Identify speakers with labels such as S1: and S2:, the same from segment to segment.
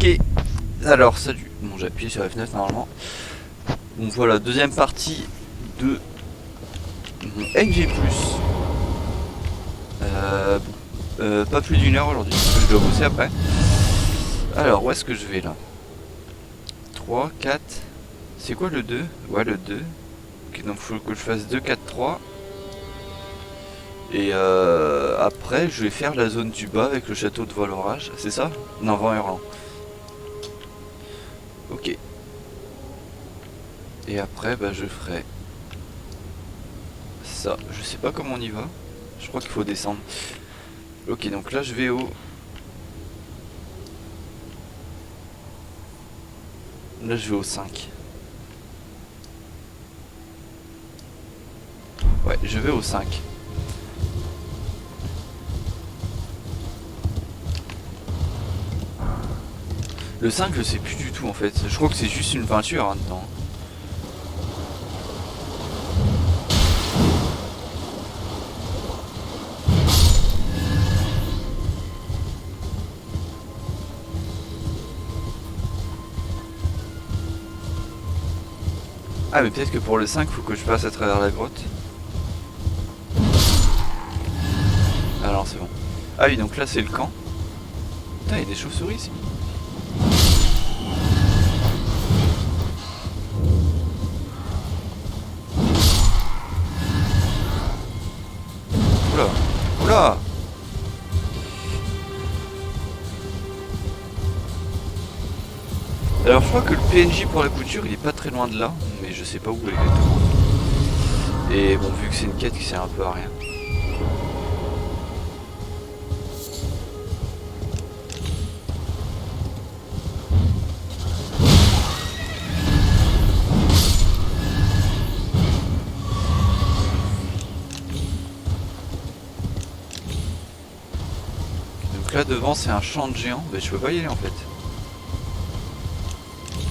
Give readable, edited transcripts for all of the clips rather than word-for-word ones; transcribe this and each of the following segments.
S1: Ok, alors salut. Bon, j'ai appuyé sur F9 normalement. Donc voilà, deuxième partie de mon NG+. Pas plus d'une heure aujourd'hui, parce que je dois bosser après. Alors, où est-ce que je vais là? 3, 4. C'est quoi le 2? Ouais, le 2. Ok, donc faut que je fasse 2, 4, 3. Et après, je vais faire la zone du bas avec le château de Volorage. C'est ça? Non, Vent Hurlant. Ok. Et après, bah, je ferai ça. Je sais pas comment on y va. Je crois qu'il faut descendre. Ok, donc là, je vais au... Là, je vais au 5. Ouais, je vais au 5. Le 5, je sais plus du tout en fait. Je crois que c'est juste une peinture hein, dedans. Ah, mais peut-être que pour le 5, faut que je passe à travers la grotte. Alors, c'est bon. Ah oui, donc là, c'est le camp. Putain, il y a des chauves-souris ici. Oula. Oula. Alors, je crois que le PNJ pour la couture, il est pas très loin de là. Mais je sais pas où exactement. Et bon, vu que c'est une quête qui sert un peu à rien. Donc là, devant, c'est un champ de géants. Mais je peux pas y aller en fait.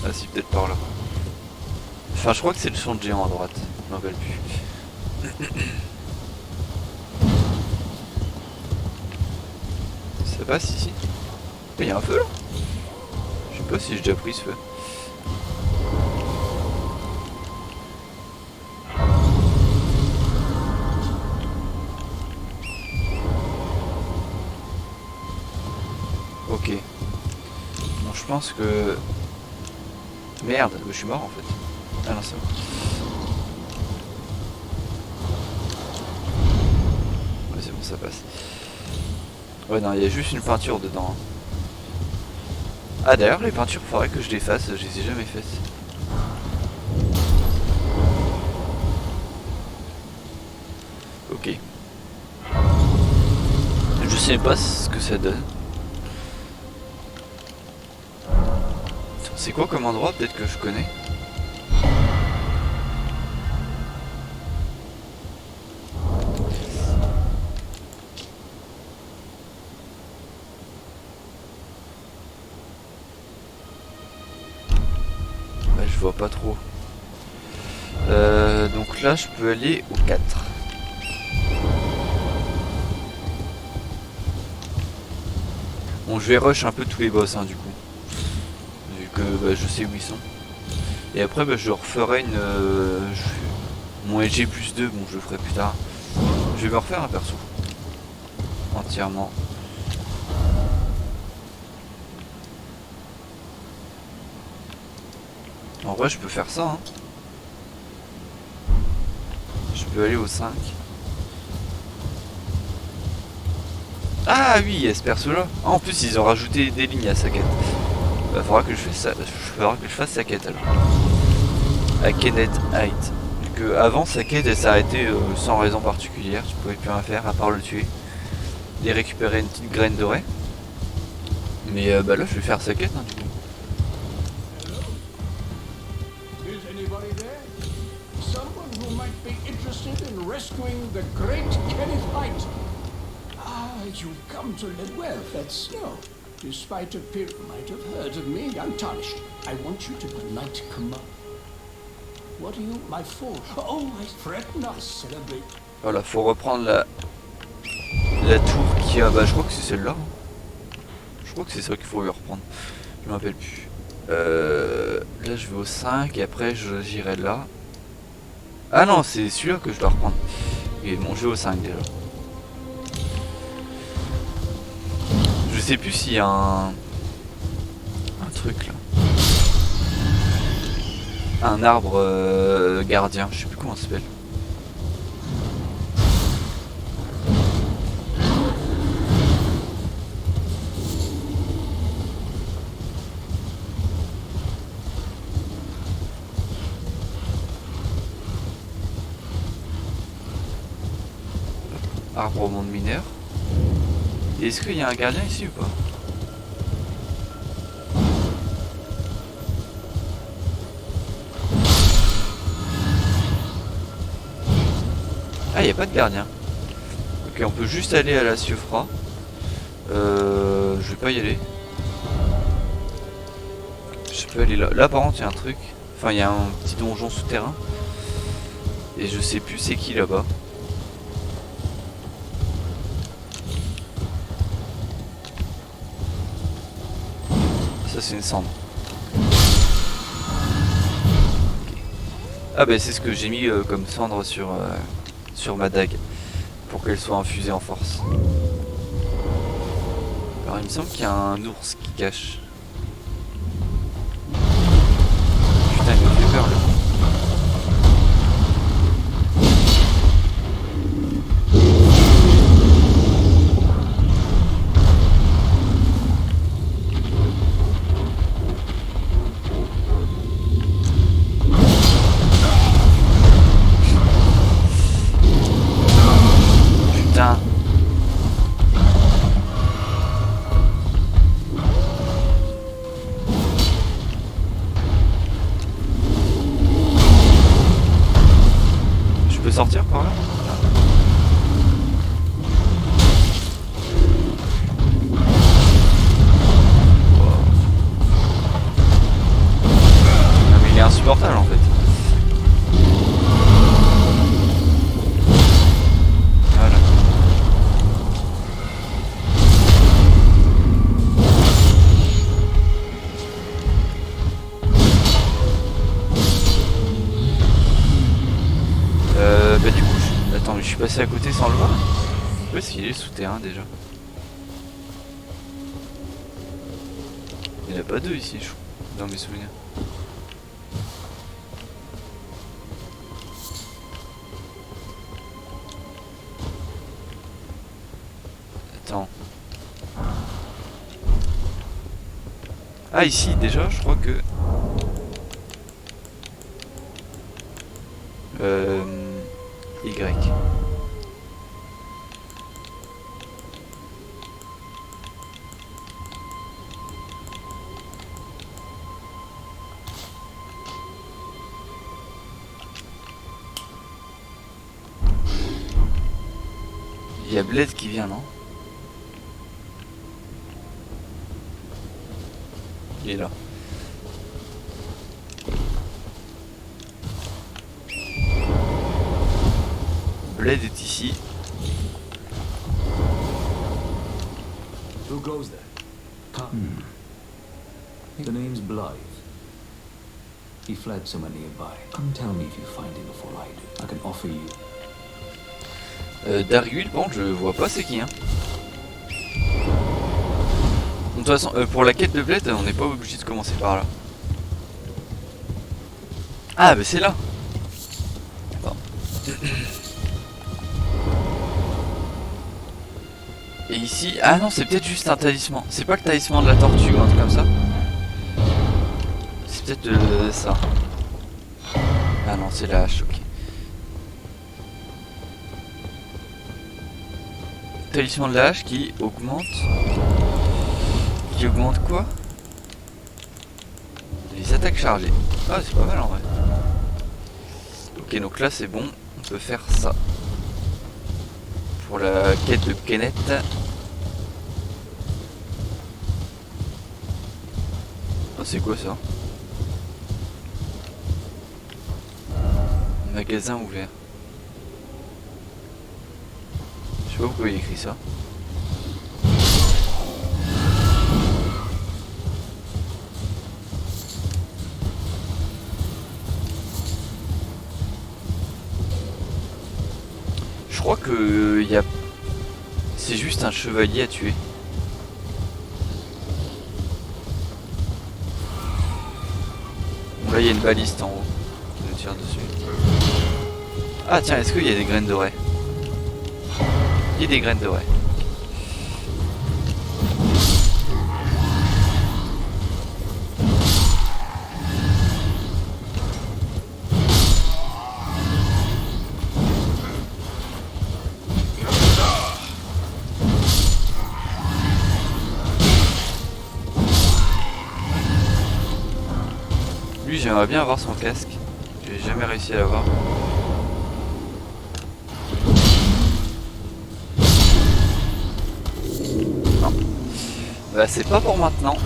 S1: Ah si, peut-être par là. Enfin, je crois que c'est le champ de géants à droite. Je m'en rappelle plus. Ça passe ici. Il y a un feu là? Je sais pas si j'ai déjà pris ce feu. Ok. Bon, je pense que... Merde, je suis mort en fait. Ah non, c'est bon. Ouais, c'est bon, ça passe. Ouais, non, il y a juste une peinture dedans. Ah, d'ailleurs, les peintures, faudrait que je les fasse. Je les ai jamais faites. Ok. Je sais pas ce que ça donne. C'est quoi comme endroit? Peut-être que je connais. Bah, je vois pas trop. Donc là, je peux aller au 4. Bon, je vais rush un peu tous les boss, hein, du coup. Vu que bah, je sais où ils sont. Et après, bah, je referai une... Mon LG plus 2, bon, je le ferai plus tard. Je vais me refaire un perso. Entièrement. En vrai, je peux faire ça, hein. Je peux aller au 5. Ah oui, il y a ce perso là. Ah, en plus, ils ont rajouté des lignes à sa quête. Bah, faudra que je fasse ça. Faudra que je fasse sa quête alors. À Kenneth Height. Vu que avant, sa quête elle s'arrêtait sans raison particulière. Tu pouvais plus rien faire à part le tuer. Et récupérer une petite graine dorée. Mais bah là, je vais faire sa quête, hein, du coup.
S2: The great Kenneth Height. Ah, you've come to Ledwell, that's so. Despite a pimp might have heard of me, I'm tarnished. I want you to polite come up. What are you, my fool? Oh, I threaten not celebrate.
S1: Voilà, faut reprendre la tour qui a... Bah, je crois que c'est celle-là. Je crois que c'est ça qu'il faut lui reprendre. Je me rappelle plus. Là je vais au 5 et après j'irai là. Ah non, c'est celui-là que je dois reprendre. Et bon, je vais au 5 déjà. Je sais plus s'il y a un truc là. Un arbre gardien, je sais plus comment ça s'appelle. Arbre au monde mineur. Est-ce qu'il y a un gardien ici ou pas? Ah, il n'y a pas de gardien. Ok, on peut juste aller à la Siofra. Je vais pas y aller. Je peux aller là. Là par contre il y a un truc. Enfin il y a un petit donjon souterrain. Et je sais plus c'est qui là-bas. Ça c'est une cendre. Okay. Ah bah c'est ce que j'ai mis comme cendre sur ma dague. Pour qu'elle soit infusée en force. Alors il me semble qu'il y a un ours qui cache. Putain il me fait peur là. Putain. Je peux sortir par là? Non mais il est insupportable en fait. Voilà. Bah du coup, attends, mais je suis passé à côté sans le voir. Où est-ce qu'il est souterrain déjà? Il n'y en a pas deux ici, je crois, dans mes souvenirs. Attends. Ah ici déjà, je crois que... Y. Il y a Bled qui vient, non? Il est là. Bled est ici.
S3: Who goes there? The name's Blythe. He fled somewhere nearby. Come tell me if you find him before I do. I can offer you.
S1: Darius, bon, je vois pas c'est qui, hein. De toute façon, pour la quête de Bled, on n'est pas obligé de commencer par là. Ah, bah c'est là. Bon. Et ici, ah non, c'est peut-être juste un talisman. C'est pas le talisman de la tortue ou un truc comme ça. C'est peut-être ça. Ah non, c'est la hache, ok. Talisman de la hache qui augmente. Qui augmente quoi? Les attaques chargées. Ah, c'est pas mal en vrai. Ok, donc là c'est bon. On peut faire ça. Pour la quête de Kenneth. Oh, c'est quoi ça? Magasin ouvert. Je sais pas pourquoi il écrit ça. crois que y a... c'est juste un chevalier à tuer. Bon, là il y a une baliste en haut qui nous tire dessus. Ah tiens, est-ce qu'il y a des graines de raie? Il y a des graines de raie. Lui, j'aimerais bien avoir son casque. J'ai jamais réussi à l'avoir. Non. Bah c'est pas pour maintenant.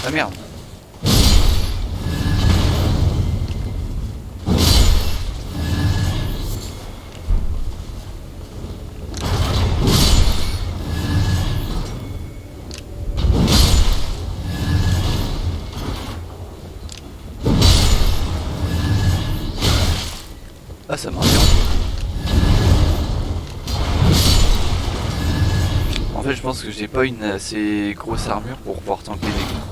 S1: Ah merde. Ah ça marche bien. En fait je pense que j'ai pas une assez grosse armure pour pouvoir tanker des coups.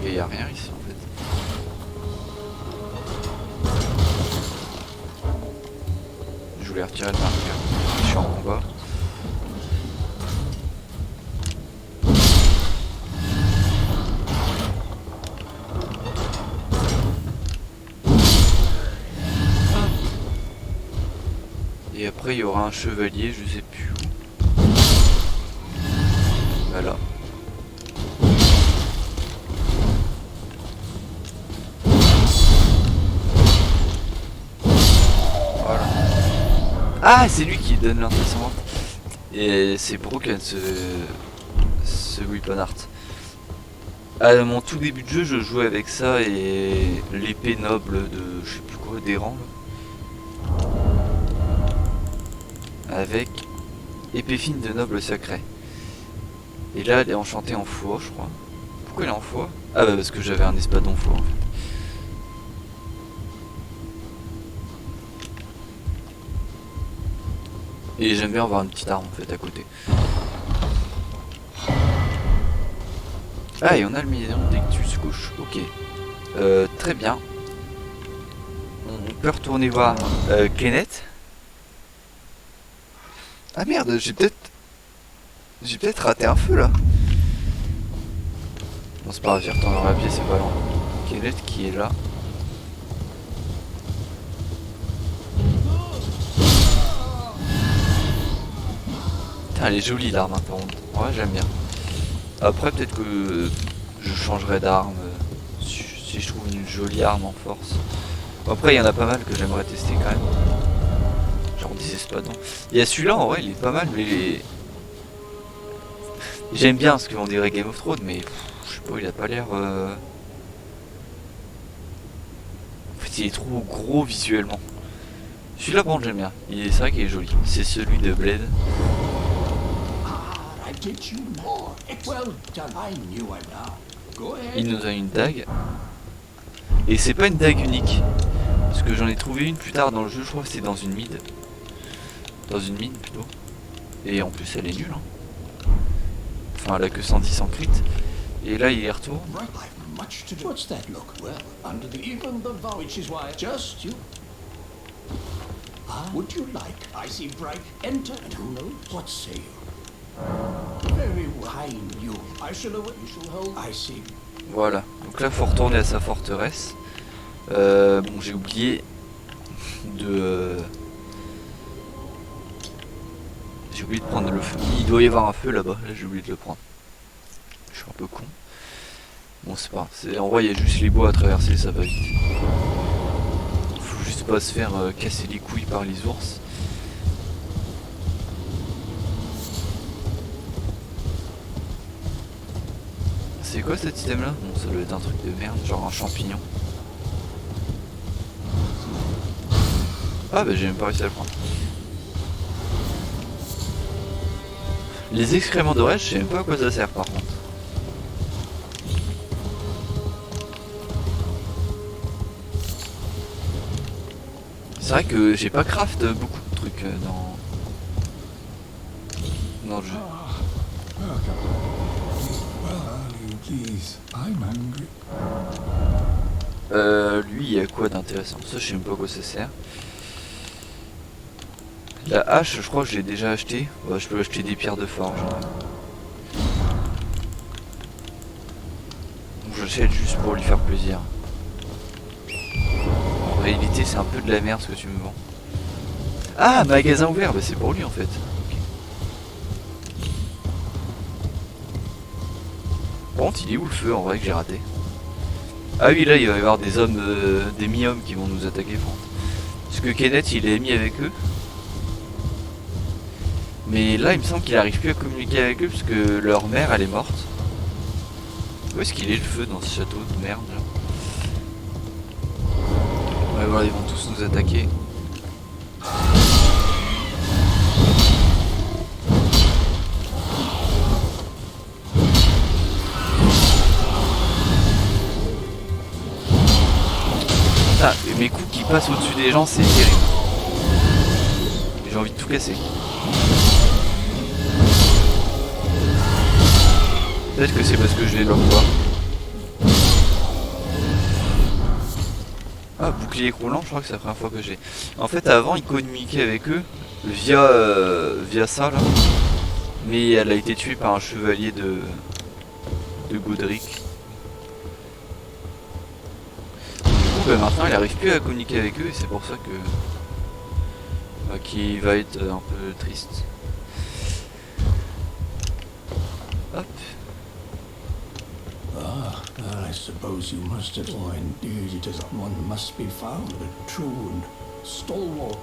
S1: Et y a rien ici en fait. Je voulais retirer le marqueur. Je suis en combat. Et après il y aura un chevalier, je sais plus où. Voilà. Voilà. Ah c'est lui qui donne l'intéressant. Et c'est broken ce weapon art. À mon tout début de jeu je jouais avec ça et l'épée noble de je sais plus quoi, d'Errant. Avec épée fine de noble sacré. Et là elle est enchantée en foi je crois. Pourquoi elle est en foi? Ah bah parce que j'avais un espadon foi en fait. Et j'aime bien avoir une petite arme en fait à côté. Ah et on a le million d'Ictus couche, ok. Très bien. On peut retourner voir Kenneth. Ah merde, j'ai peut-être raté un feu là. Bon c'est pas grave, j'y retourne dans la pièce, c'est pas long. Kenneth qui est là. Putain elle est jolie l'arme hein, par contre. Ouais j'aime bien. Après peut-être que je changerai d'arme si je trouve une jolie arme en force. Après il y en a pas mal que j'aimerais tester quand même. Genre des espadons. Il y a celui-là en vrai il est pas mal mais j'aime bien ce qu'on dirait Game of Thrones mais je sais pas il a pas l'air En fait il est trop gros visuellement. Celui-là bon j'aime bien. C'est vrai qu'il est joli. C'est celui de Blade. Il nous a une dague. Et c'est pas une dague unique. Parce que j'en ai trouvé une plus tard dans le jeu, je crois que c'est dans une mine. Dans une mine plutôt. Et en plus elle est nulle. Hein. Enfin elle a que 110 en crit. Et là il y retourne.
S2: Would you like? I see bright. Enter and who knows? What say you? Very kind you. I shall know what you shall hold. I see.
S1: Voilà. Donc là faut retourner à sa forteresse. Bon j'ai oublié de j'ai oublié de prendre le feu. Il doit y avoir un feu là-bas. Là j'ai oublié de le prendre. Je suis un peu con. Bon c'est pas. En vrai il y a juste les bois à traverser, ça va vite. Faut juste pas se faire casser les couilles par les ours. C'est quoi cet item là? Bon ça doit être un truc de merde, genre un champignon. Ah bah j'ai même pas réussi à le prendre. Les excréments d'orage, je sais même pas à quoi ça sert par contre. C'est vrai que j'ai pas craft beaucoup de trucs dans le jeu.
S2: Please, I'm hungry.
S1: Lui, il y a quoi d'intéressant? Ça, je sais même pas à quoi ça sert. La hache, je crois que je l'ai déjà acheté. Ouais, je peux acheter des pierres de forge. Donc j'achète juste pour lui faire plaisir. En réalité, c'est un peu de la merde ce que tu me vends. Ah, magasin ouvert, bah c'est pour lui en fait. Ok. Par contre, il est où le feu en vrai que j'ai raté? Ah oui, là il va y avoir des hommes, des mi-hommes qui vont nous attaquer. Parce que Kenneth il est ami avec eux. Mais là il me semble qu'il arrive plus à communiquer avec eux parce que leur mère elle est morte. Où est-ce qu'il est le feu dans ce château de merde là? Ouais voilà, ils vont tous nous attaquer. Ah, mes coups qui passent au-dessus des gens c'est terrible. J'ai envie de tout casser. Peut-être que c'est parce que je les bloque pas. Ah, bouclier croulant, je crois que c'est la première fois que j'ai. En fait, avant, il communiquait avec eux via ça là. Mais elle a été tuée par un chevalier de Godric. Du coup, bah, maintenant, il n'arrive plus à communiquer avec eux et c'est pour ça que bah, qu'il va être un peu triste. Hop.
S2: Ah, well, I suppose you must have. Oh, indeed, it is. One must be found, a true and stalwart.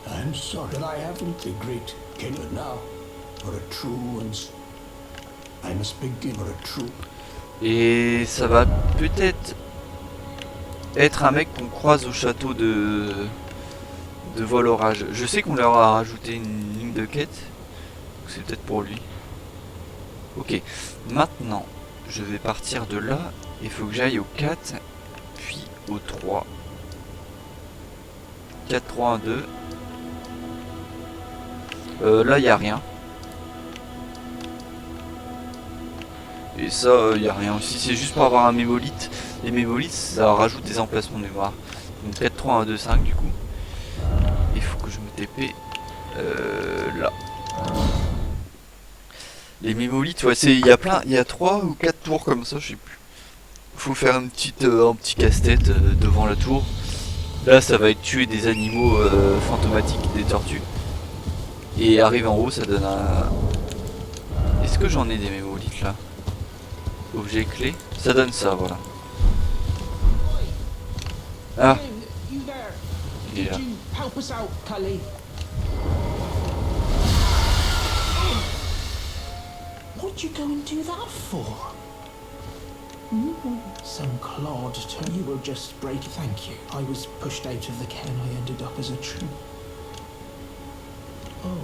S2: I'm sorry that I haven't the great Kenneth now, or a true and. I must begin for a true.
S1: Et ça va peut-être être un mec qu'on croise au château de Vol-Orage. Je sais qu'on leur a rajouté une ligne de quête. C'est peut-être pour lui. Ok, maintenant je vais partir de là. Il faut que j'aille au 4, puis au 3. 4, 3, 1, 2. Là il n'y a rien. Et ça, il n'y a rien aussi. C'est juste pour avoir un mémolithe. Les mémolithes, ça rajoute des emplacements de mémoire. Donc 4, 3, 1, 2, 5 du coup. Il faut que je me TP là. Les mémolithes, ouais, il y a plein, il y a 3 ou 4 tours comme ça, je sais plus. Faut faire un petit casse-tête devant la tour. Là, ça va être tuer des animaux fantomatiques, des tortues. Et arrive en haut, ça donne un... Est-ce que j'en ai des mémolithes là? Objet clé, ça donne ça, voilà. Ah,
S2: You there?
S1: il est là.
S2: Did you help us out, Cully? What'd you go and do that for? Some clod turn. You were just break. Thank you. I was pushed out of the can. I ended up as a true. Oh.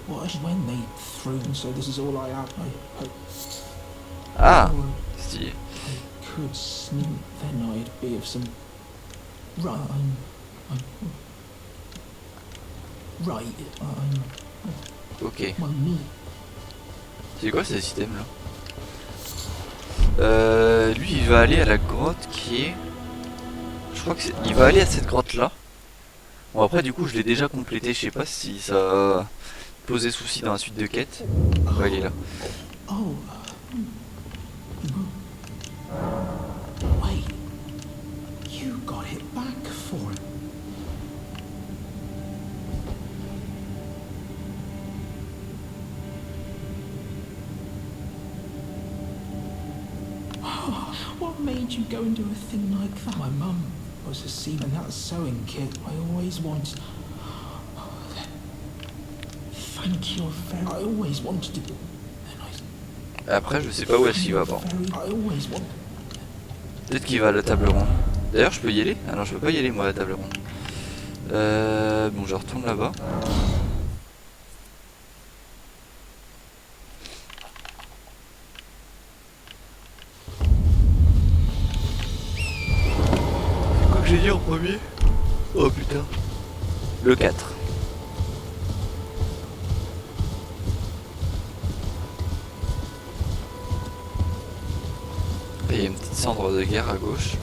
S2: What? When they threw. So this is all I have. I hope.
S1: Ah,
S2: Oh,
S1: stylé.
S2: I could sneak. Then I'd be of some. Right. Right.
S1: Ok.
S2: Well, me.
S1: C'est quoi ce système là? Lui il va aller à la grotte qui est... Je crois que c'est... Il va aller à cette grotte là. Bon après du coup je l'ai déjà complété, je sais pas si ça posait souci dans la suite de quête. Ouais il est là.
S2: Oh. Wait. You got it back for it. What made you go and do a thing like that? My mum was a seaman, that sewing kit. I always wanted. Thank you very. I always wanted to do.
S1: Après je sais pas où est-ce qu'il va bon.
S2: I always wanted.
S1: Peut-être qu'il va à la table ronde. D'ailleurs je peux y aller? Ah non je peux pas y aller moi à la table ronde. Bon je retourne là-bas. C'est quoi que j'ai dit en premier? Oh putain. Le 4. Et il y a une petite cendre de guerre à gauche.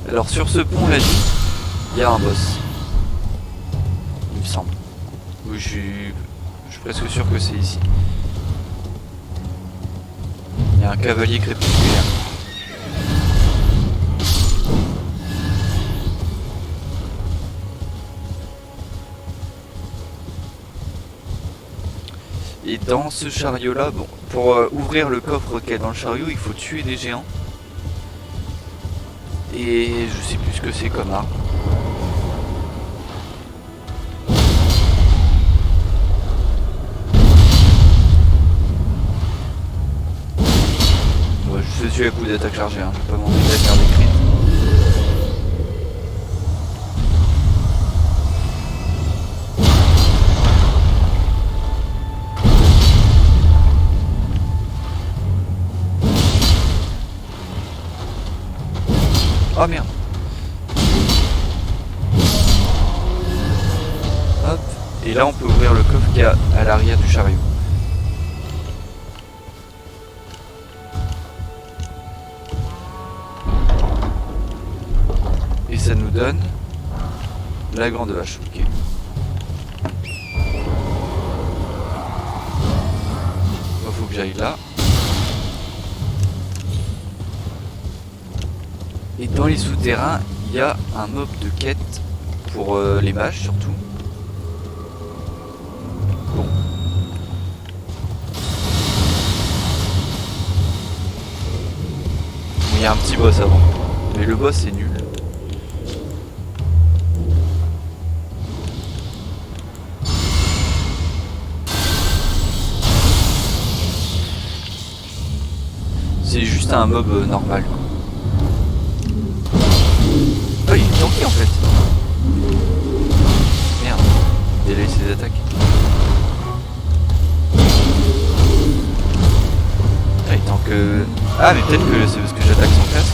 S1: Alors sur ce pont là, il y a un boss. Il me semble. Oui, je suis presque sûr que c'est ici. Il y a un cavalier crépusculaire. Et dans ce chariot là, bon, pour ouvrir le coffre qu'il y a dans le chariot, il faut tuer des géants. Et je sais plus ce que c'est comme arme. Moi je suis à coup d'attaque chargée, hein. Je vais pas m'embêter à faire des crits. Oh merde. Hop. Et là on peut ouvrir le coffre qu'il y a à l'arrière du chariot. Et ça nous donne la grande vache. Ok. Bon, faut que j'aille là. Et dans les souterrains, il y a un mob de quête pour les mages surtout. Bon. Il y a un petit boss avant. Mais le boss est nul. C'est juste un mob normal quoi. Oh, il est tanké en fait. Merde, délaisse ses attaques. Ah, il tank. Ah, mais peut-être que c'est parce que j'attaque son casque.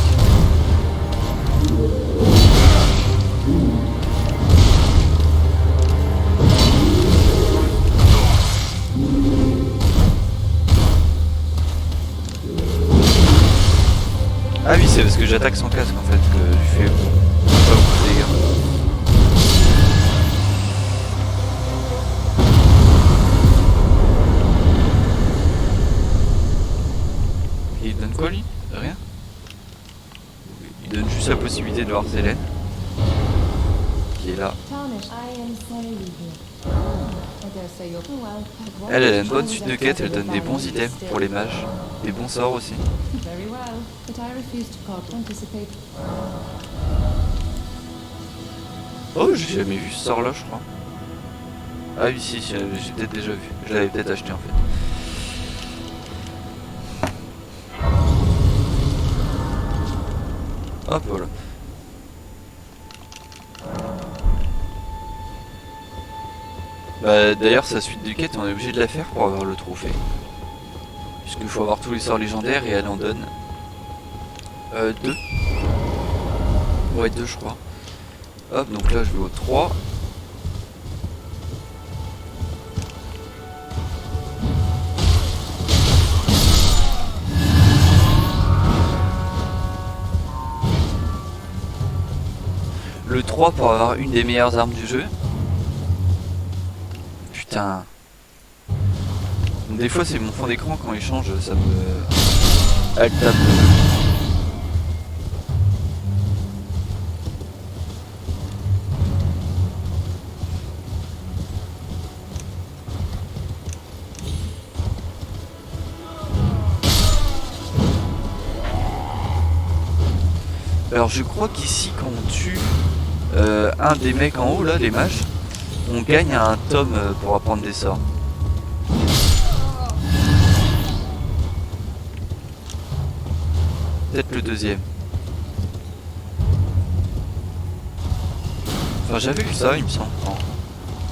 S1: Ah oui, c'est parce que j'attaque son casque en fait que je fais pas beaucoup de dégâts. Et il donne quoi lui? Rien? Il donne juste la possibilité de voir Zélène qui est là. Elle a une bonne suite de quêtes, elle donne des bons items pour les mages, des bons sorts aussi. Oh, j'ai jamais vu ce sort là, je crois. Ah oui, si, j'ai peut-être déjà vu. Je l'avais peut-être acheté en fait. Hop, voilà. Bah, d'ailleurs, sa suite de quêtes, on est obligé de la faire pour avoir le trophée. Puisqu'il faut avoir tous les sorts légendaires et elle en donne 2. Ouais, 2 je crois. Hop, donc là je vais au 3. Le 3 pour avoir une des meilleures armes du jeu. Putain. Des fois c'est mon fond d'écran quand il change, ça me... Elle tape. Alors je crois qu'ici quand on tue un des mecs en haut là, les mages, on gagne un tome pour apprendre des sorts. Peut-être le deuxième. Enfin j'avais vu ça il me semble.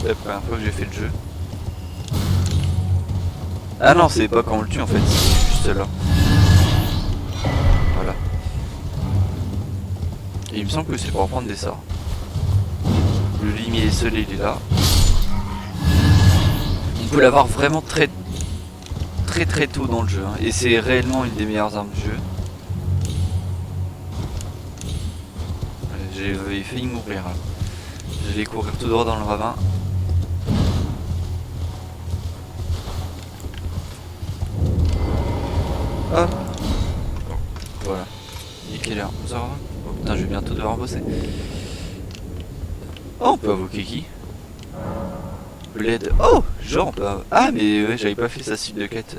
S1: C'est la première fois que j'ai fait le jeu. Ah non, c'est pas quand on le tue en fait, c'est juste là. Voilà. Et il me semble que c'est pour prendre des sorts. Le limier seul il est là. On peut l'avoir vraiment très tôt dans le jeu. Hein. Et c'est réellement une des meilleures armes du jeu. J'ai failli mourir. Là. Je vais courir tout droit dans le ravin. Hop. Voilà. Il est quelle heure? 11h20. Oh putain, je vais bientôt devoir bosser. Oh, on peut invoquer qui? Bled. Oh, genre on peut... Ah mais ouais, j'avais pas fait sa cible de quête.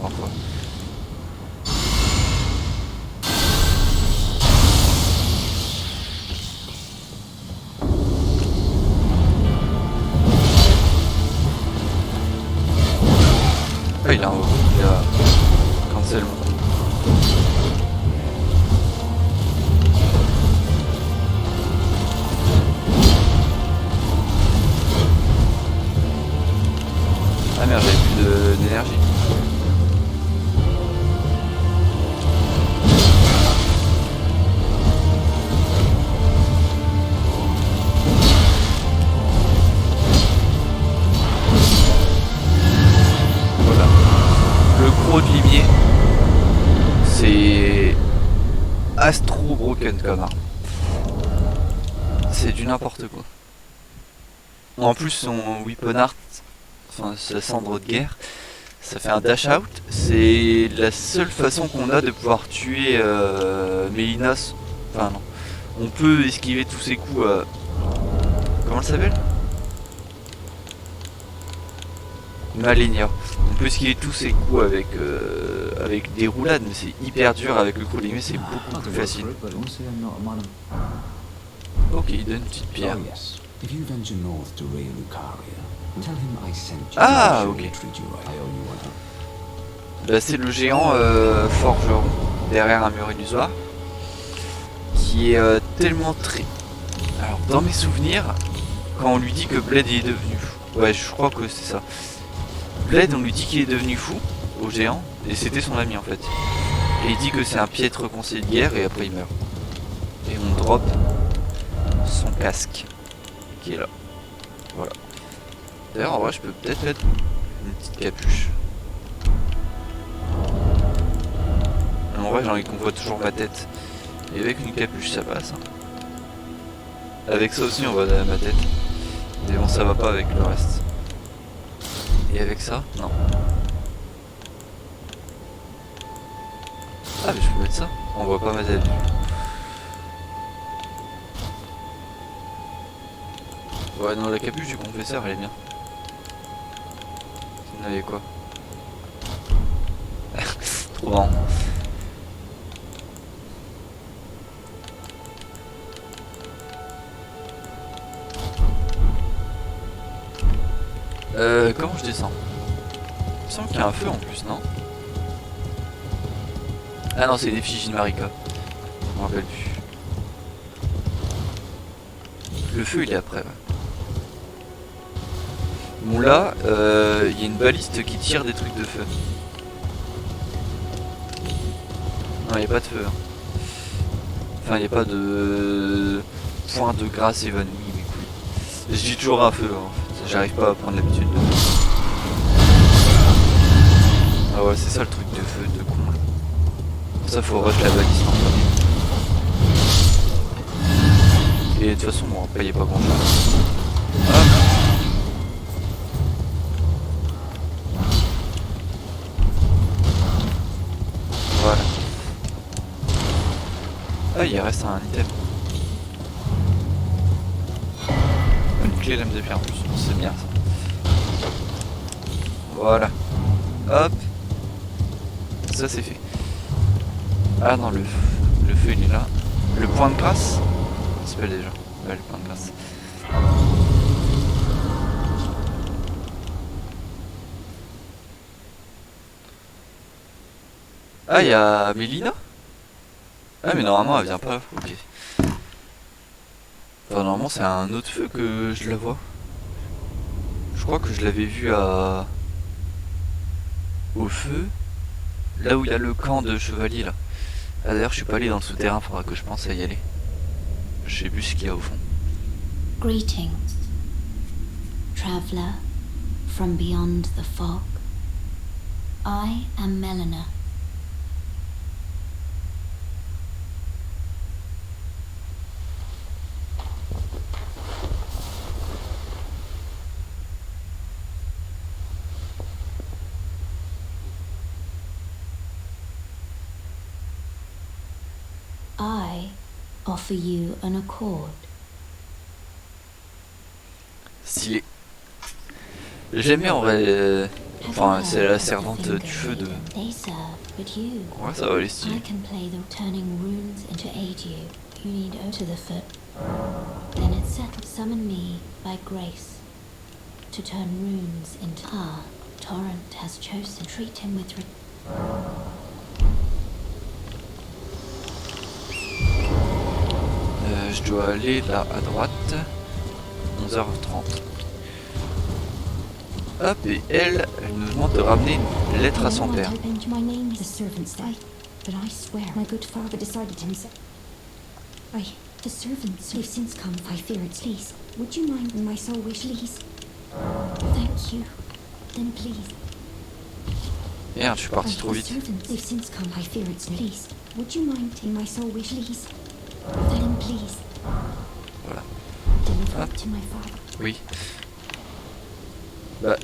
S1: Parfois. Ah il a invoqué. Il a... Cancel. Ah merde, j'avais plus d'énergie. Voilà. Le gros de limier, c'est Astro Broken comme arme. C'est du n'importe quoi. En plus son weapon art, enfin sa cendre de guerre, ça fait un dash out. C'est la seule façon qu'on a de pouvoir tuer Mélinas. Enfin non. On peut esquiver tous ses coups. Comment elle s'appelle? Malenia. On peut esquiver tous ses coups avec des roulades, mais c'est hyper dur avec le coup de c'est beaucoup plus facile. Ok, il donne une petite pierre. Ah, ok. Bah, c'est le géant forgeron derrière un mur illusoire qui est tellement très... Alors, dans mes souvenirs, quand on lui dit que Bled est devenu fou... Ouais, je crois que c'est ça. Bled, on lui dit qu'il est devenu fou au géant, et c'était son ami en fait. Et il dit que c'est un piètre conseiller de guerre, et après il meurt. Et on drop son casque qui est là. Voilà. D'ailleurs, en vrai, je peux peut-être mettre une petite capuche. En vrai, j'ai envie qu'on voit toujours ma tête. Et avec une capuche, ça passe. Hein. Avec ça aussi, on voit ma tête. Mais bon, ça va pas avec le reste. Et avec ça, non. Ah, mais je peux mettre ça. On voit pas ma tête. Ouais, non, la capuche du confesseur, elle est bien. Vous avez quoi? Trop marrant. Comment je descends? Il me semble qu'il y a un feu en plus, non? Ah non, c'est une effigie de Marika. Je me rappelle plus. Le feu, il est après, ouais. Bon là, il y a une baliste qui tire des trucs de feu. Non, il n'y a pas de feu. Hein. Enfin, il n'y a pas de point de grâce évanoui, mes couilles. Je dis toujours un feu, en fait. J'arrive pas à prendre l'habitude de... Ah ouais, c'est ça le truc de feu, de con. Là. Pour ça, faut rush la baliste en premier. Et de toute façon, bon, après, il n'y a pas grand chose. Ah. Voilà. Ah, il reste un item. Une clé lame de pierre en plus, c'est bien ça. Voilà. Hop. Ça c'est fait. Ah non, le feu il est là. Le point de grâce, ça s'appelle déjà. Ouais, le point de grâce. Ah, il y a Mélina. Ah, mais normalement elle vient pas. Ok. Enfin, normalement c'est un autre feu que je la vois. Je crois que je l'avais vu à... au feu, là où il y a le camp de chevaliers là. Ah, d'ailleurs je suis pas allé dans le souterrain, faudra que je pense à y aller. Je sais plus ce qu'il y a au fond.
S4: Greetings, traveler from beyond the fog. I am Melina. I offer you an accord.
S1: Stylé. J'aime bien en vrai. Enfin, c'est la servante du feu de.
S4: They serve, but you.
S1: Ouais, ça va les
S4: I
S1: stylé.
S4: can play the turning runes into aid you. You need to the foot. Then it's set. Summon me by grace to turn runes into. Ah, Torrent has chosen. Treat him with.
S1: Je dois aller là à droite. 11h30. Hop, et elle nous demande de ramener une lettre à son père.
S5: My name is the servant's day, but I swear my good father decided himself. The servants have since come. I fear it's please. Would you mind my soul wish, please? Thank you. Then please.
S1: Merde, je suis parti trop
S5: The
S1: vite.
S5: servants have since come. I fear it's please. Would you mind in my soul wish, please? Then please.
S1: Voilà.
S5: Deliver
S1: Ah.
S5: it to my father.
S1: Oui. Bah.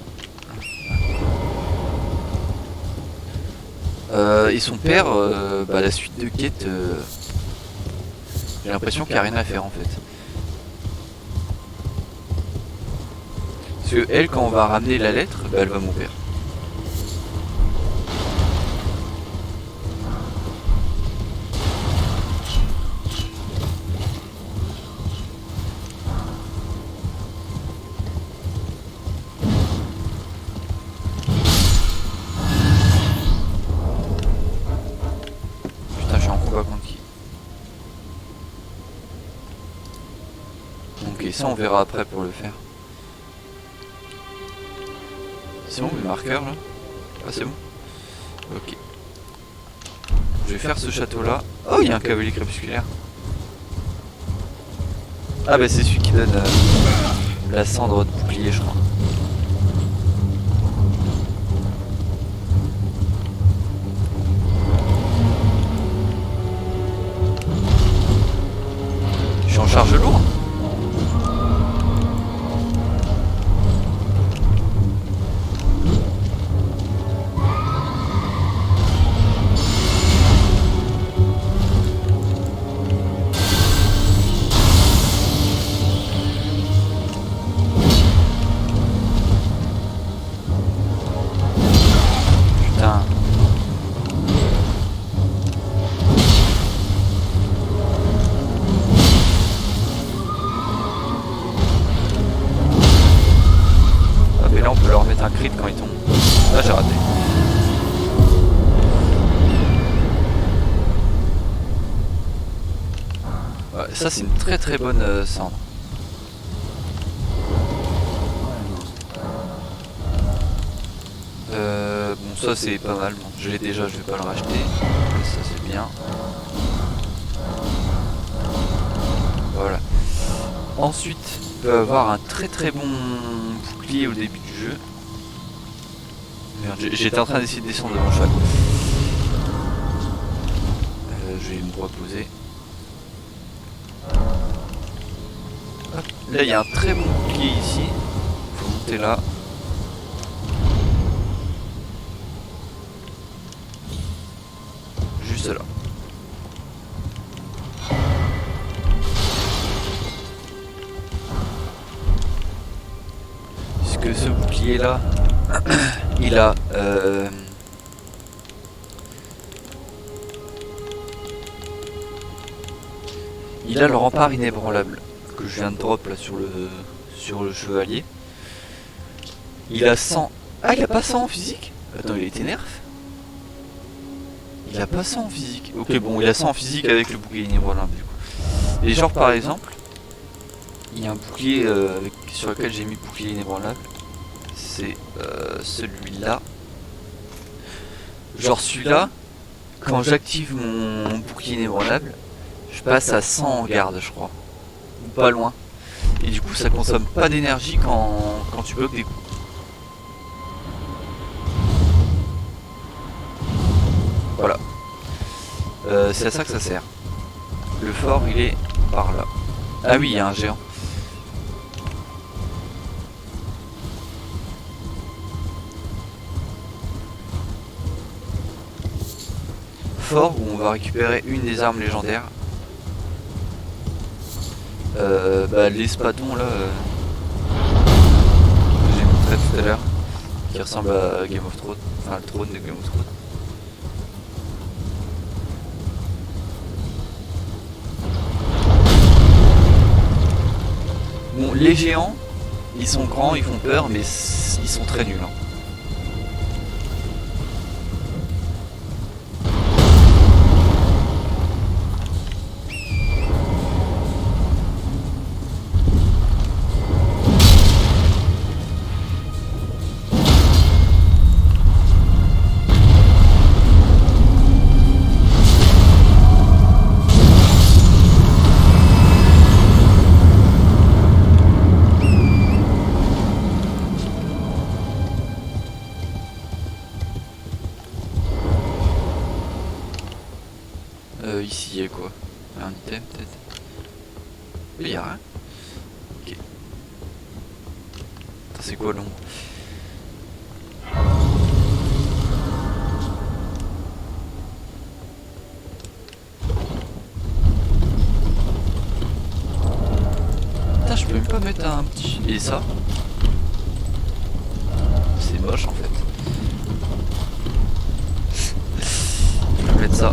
S1: Et son père, bah, la suite de quête, j'ai l'impression qu'il n'y a rien à faire en fait. Parce que elle, quand on va ramener la lettre, bah, elle va mourir. Putain, je suis en combat contre qui? Ok, ça on verra après pour le faire. C'est bon le marqueur là? Ah c'est bon? Ok. Je vais faire ce château là. Oh, il y a un cavalier crépusculaire. Ah bah c'est celui qui donne la cendre de bouclier je crois. Je suis en charge lourde. Putain. Ah mais là on peut leur mettre un crit quand ils tombent. Là j'ai raté. Ouais, ça c'est une très bonne cendre. Bon ça c'est pas mal, bon, je l'ai déjà, je vais pas le racheter. Ça c'est bien. Voilà. Ensuite, on peut avoir un très bon bouclier au début du jeu. Merde, j'étais en train d'essayer de descendre de mon cheval. Je vais me reposer. Hop. Là il y a un très bon bouclier ici. Faut monter là. Juste là. Puisque ce bouclier là, il a le rempart inébranlable que je viens de drop là sur le chevalier. Il a 100. Ah, il a pas 100 en physique? Attends, il a été nerf? Il a pas 100 en physique. Ok, bon, il a 100 en physique avec le bouclier inébranlable du coup. Et genre par exemple, il y a un bouclier sur lequel j'ai mis bouclier inébranlable. C'est celui-là. Genre celui-là, quand j'active mon bouclier inébranlable, je passe à 100 en garde, je crois. Ou pas loin. Et du coup, ça consomme pas d'énergie quand tu bloques des coups. Voilà. C'est à ça que ça sert. Le fort, il est par là. Ah oui, il y a un géant. Fort où on va récupérer une des armes légendaires. L'espadon là que j'ai montré tout à l'heure, qui ressemble à Game of Thrones, enfin le trône de Game of Thrones. Bon, les géants, ils sont grands, ils font peur, mais ils sont très nuls. Hein. Ici, il y a quoi? Un item peut-être? Il y a rien. Ok. C'est quoi l'ombre? Putain, je peux même pas mettre un petit... Et ça? C'est moche en fait. Je vais mettre ça.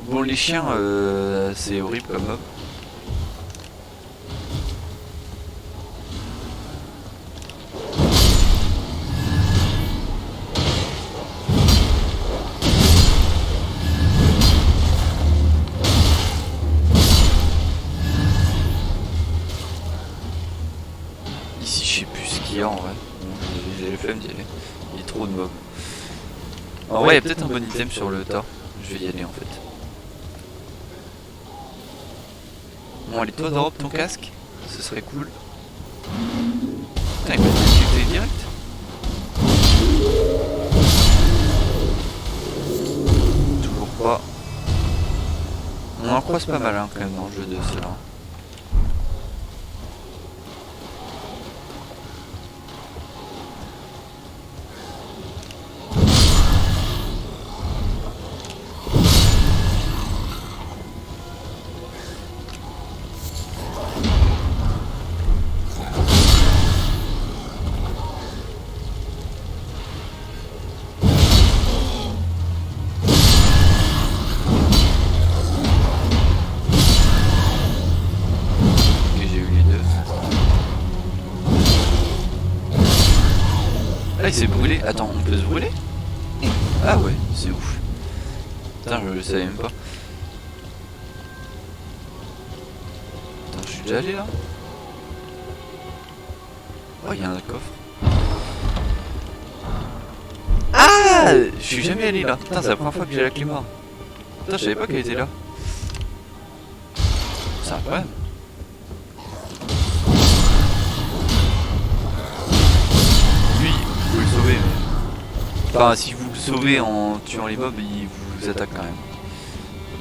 S1: Bon, les chiens, c'est horrible comme mob. Ici, je sais plus ce qu'il y a en vrai. Bon, j'ai les flemme d'y aller. Il y a trop de mobs. En vrai, il y a peut-être un bon item sur le tas. Je vais y aller en fait. Bon, allez, toi, drop ton casque. Ce serait cool. Putain, il m'a discuté direct. Toujours pas. On en croise pas mal hein, quand même dans le jeu de cela. Ah, il s'est brûlé. Attends, on peut se brûler? Ah ouais, c'est ouf. Putain, je le savais même pas. Attends, je suis déjà allé là? Oh, il y a un coffre. Ah! Je suis jamais allé là. Putain, c'est la première fois que j'ai la clé mort. Putain, je savais pas qu'elle était là. C'est incroyable. Sauver, mais... Enfin, si vous le sauvez en tuant les mobs, il vous attaque quand même.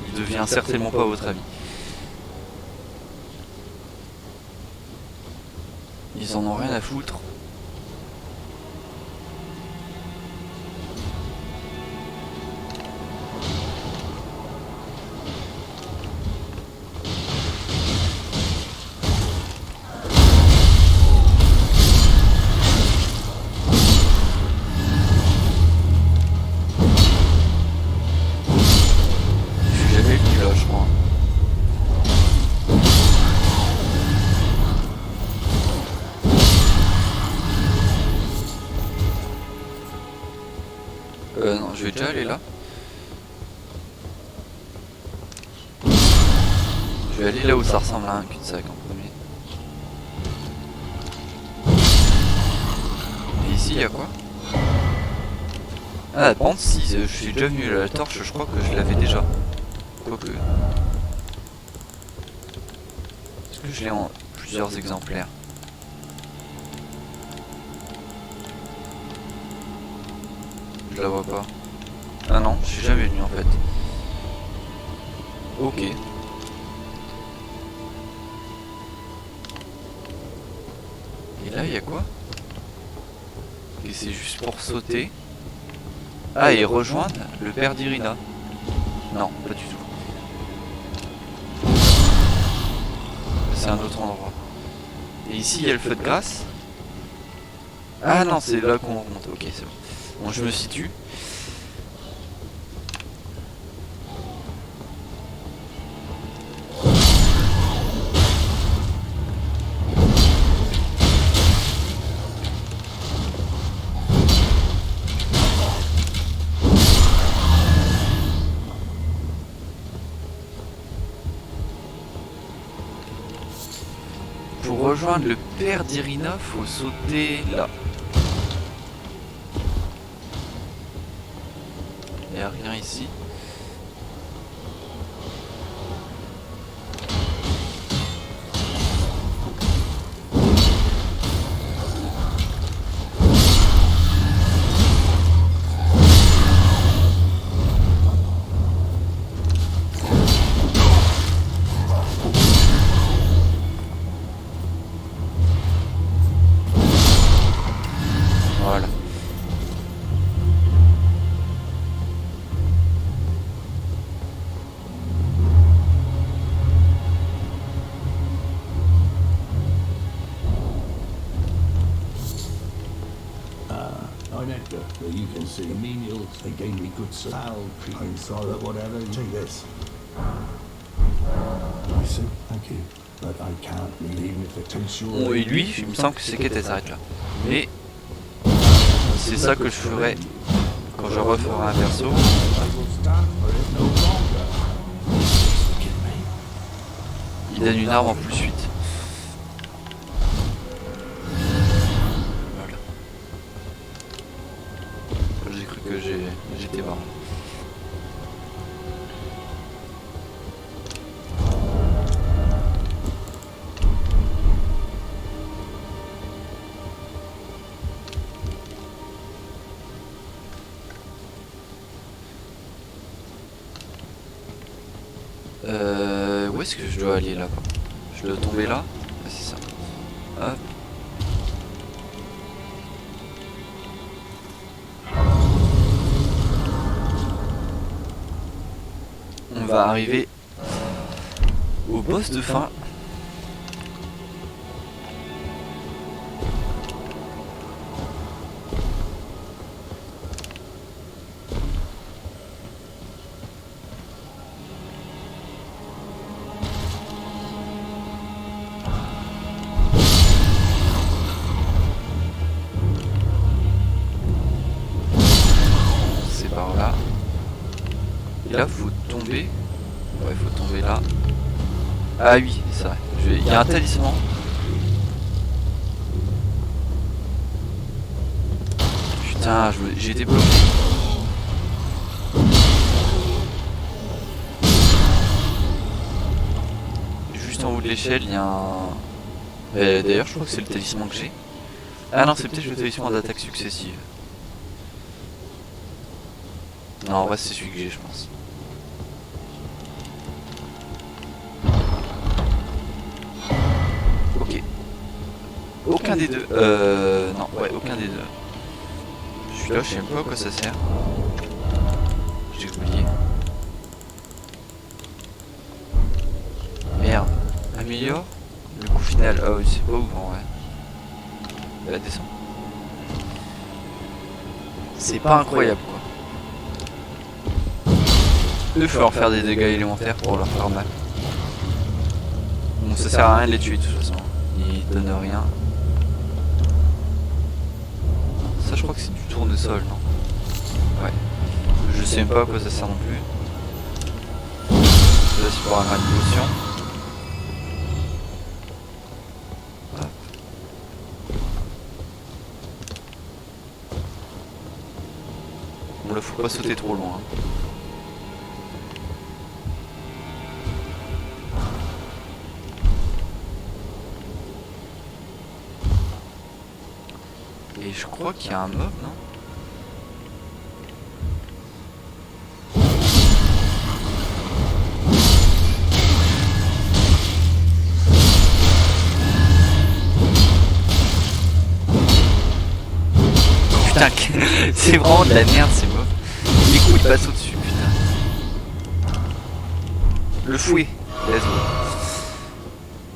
S1: Il devient certainement pas votre ami. Ils en ont rien à foutre. Non, je vais déjà aller là. Je vais aller là où ça ressemble à un cul-de-sac en premier. Et ici, il y a quoi? Ah, par contre, si je suis déjà venu à la torche, je crois que je l'avais déjà. Quoique. Est-ce que je l'ai en plusieurs exemplaires? Je la vois pas. Ah non, je suis jamais venu en fait. Ok. Et là, il y a quoi? Et c'est juste pour sauter. Ah, et rejoindre le père d'Irina. Non, pas du tout. C'est un autre endroit. Et ici, il y a le feu de grâce. Ah non, c'est là qu'on remonte. Ok, c'est bon. Bon, je me situe. Pour rejoindre le père d'Irina, faut sauter là. Il n'y a rien ici. Voilà.
S2: I'm Edgar. You can see the menials. They gave me good foul treatment. I'm sorry, whatever. Take this. I see. Thank you. But I can't leave if it takes you.
S1: Bon, et lui, il me semble que c'est quête elle s'arrête là. Mais c'est ça que je ferai quand je referai un perso.
S2: I will stand for it no longer. Forgive me.
S1: Il donne une arme en plus 8. Voilà. J'ai cru que j'étais mort. Où est-ce que je dois aller là? Je dois tomber là? Ah, c'est ça. Hop. On va arriver au boss de fin. C'est par là. Et là, faut tomber. Ouais, faut tomber là. Ah oui, c'est vrai. Il y a un talisman. Putain, j'ai été bloqué. Juste en haut de l'échelle, il y a un... D'ailleurs, je crois que c'est le talisman que j'ai. Ah non, c'est peut-être le talisman d'attaque successive. Non, en vrai, c'est celui que j'ai, je pense. Ok. Aucun des deux. Non, ouais, aucun des deux. Celui-là, je sais même pas à quoi ça sert. J'ai oublié. Merde. Améliore le coup final. Ah oui, c'est pas ouf en vrai. Elle descend. C'est pas incroyable quoi. Eux, il faut leur faire des dégâts élémentaires pour leur faire mal. Bon, ça sert à rien de les tuer de toute façon. Ils donnent rien. Ça, je crois que c'est du tournesol, non? Ouais. Je sais même pas à quoi ça sert non plus. Là c'est pour avoir une potion. Hop. Bon là faut pas sauter trop loin. Et je crois qu'il y a un mob, non? Putain, c'est vraiment de la merde ces mobs. Les coups ils passent au-dessus, putain. Le fouet, let's go.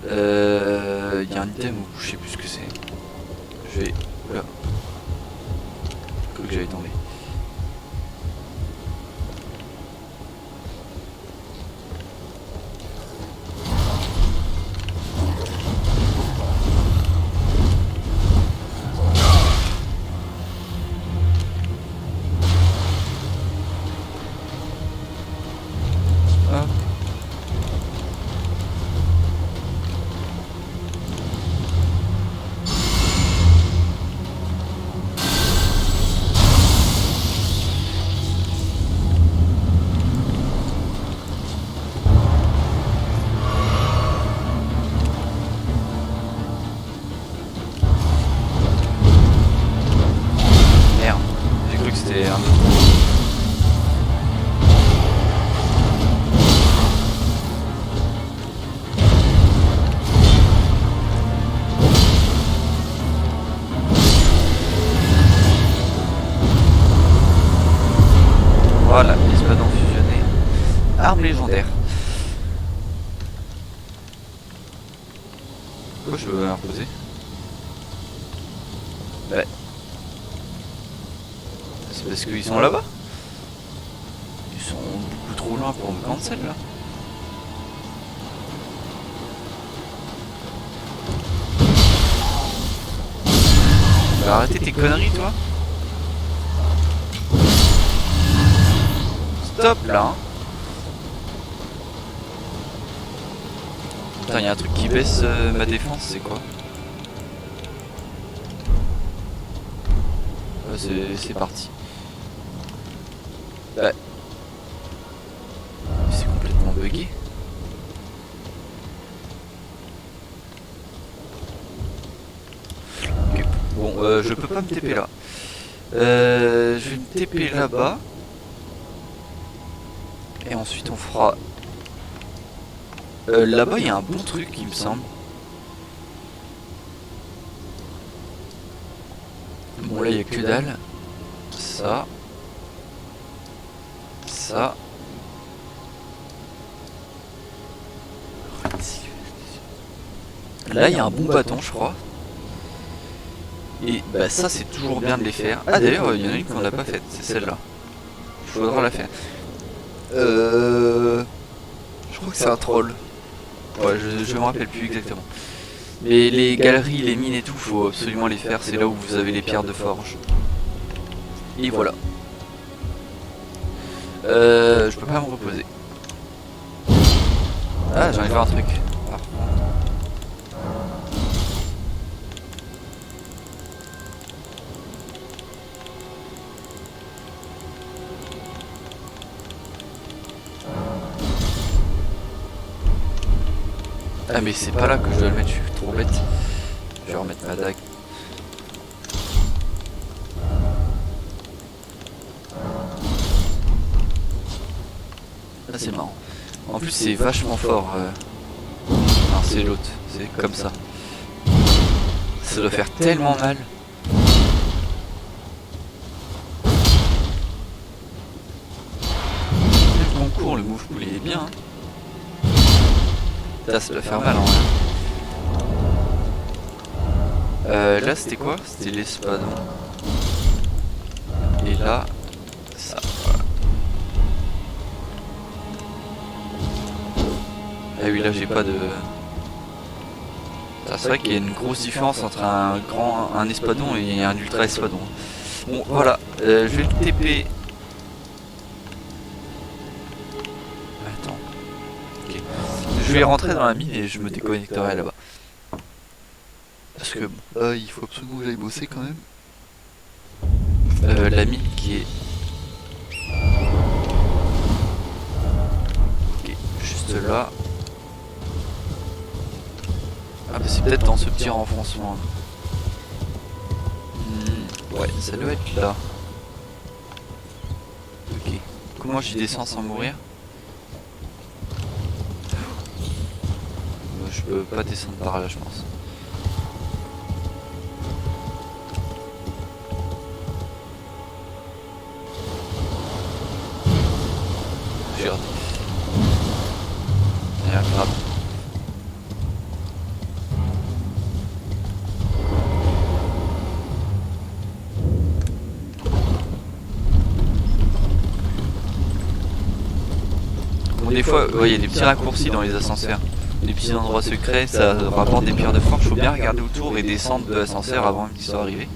S1: Y a un item où je sais plus ce que c'est. Je vais... Oula. Que j'allais tomber. Hop. Merde, j'ai cru que c'était un autre. Voilà, l'espadon fusionné. Arme légendaire. Pourquoi je veux imposer? Ouais. C'est parce qu'ils sont là-bas? Ils sont beaucoup trop loin pour me cancel là. Bah, arrêtez tes conneries toi. Stop là hein. Putain y'a un truc qui baisse ma défense, c'est quoi? C'est parti. Ouais. C'est complètement bugué. Ok. Bon je peux pas me TP là. Je vais me TP là-bas. Et ensuite on fera... là-bas il y a un bon truc il me semble. Bon là il y a que dalle. Ça. Ça. Là il y a un bon bâton je crois. Et bah ça c'est toujours bien de les faire. Ah d'ailleurs il y en a une qu'on n'a pas faite, c'est celle-là. Il faudra la faire. Je crois que c'est un troll. Ouais, je me rappelle plus exactement. Mais les galeries, les mines et tout, faut absolument les faire. C'est là où vous avez les pierres de forge. Et voilà. Je peux pas me reposer. Ah, j'en ai fait un truc. Ah. Ah mais c'est pas là que je dois le mettre, je suis trop bête. Je vais remettre ma dague. Là c'est marrant. En plus c'est vachement fort. Non c'est l'autre, c'est comme ça. Ça doit faire tellement mal. Le concours, le move pool il est bien. Hein. Là, ça doit faire mal en vrai. Là c'était quoi? C'était l'espadon. Et là, ça. Voilà. Ah oui là j'ai pas de... C'est vrai qu'il y a une grosse différence entre un espadon et un ultra espadon. Bon voilà, je vais le TP vais rentrer dans la mine et je me déconnecterai là-bas. Parce que bon, il faut absolument que j'aille bosser quand même. La mine qui est... Ok, juste là. Ah bah c'est peut-être dans ce petit renfoncement. Ouais, ça doit être là. Ok. Comment j'y descends sans mourir? Je peux pas descendre par là, je pense. J'ai raté. Et un crabe. Bon, des fois, il y a des petits raccourcis dans les ascenseurs. Des petits endroits secrets, ça rapporte des pierres de forge. Faut bien regarder autour et descendre de l'ascenseur avant qu'ils soient arrivés.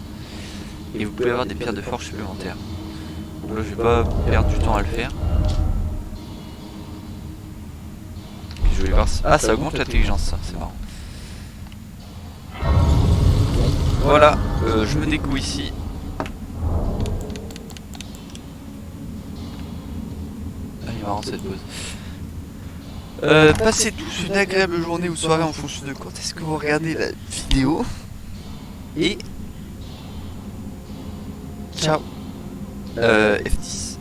S1: Et vous pouvez avoir des pierres de forge supplémentaires. Donc là, je vais pas perdre du temps à le faire. Je vais voir. Ah, ça augmente l'intelligence, ça, c'est marrant. Voilà, je me découe ici. Ah, il est marrant cette pause. Passez tous une agréable journée ou soirée en fonction de quand est-ce que vous regardez la vidéo. Et ciao. F10.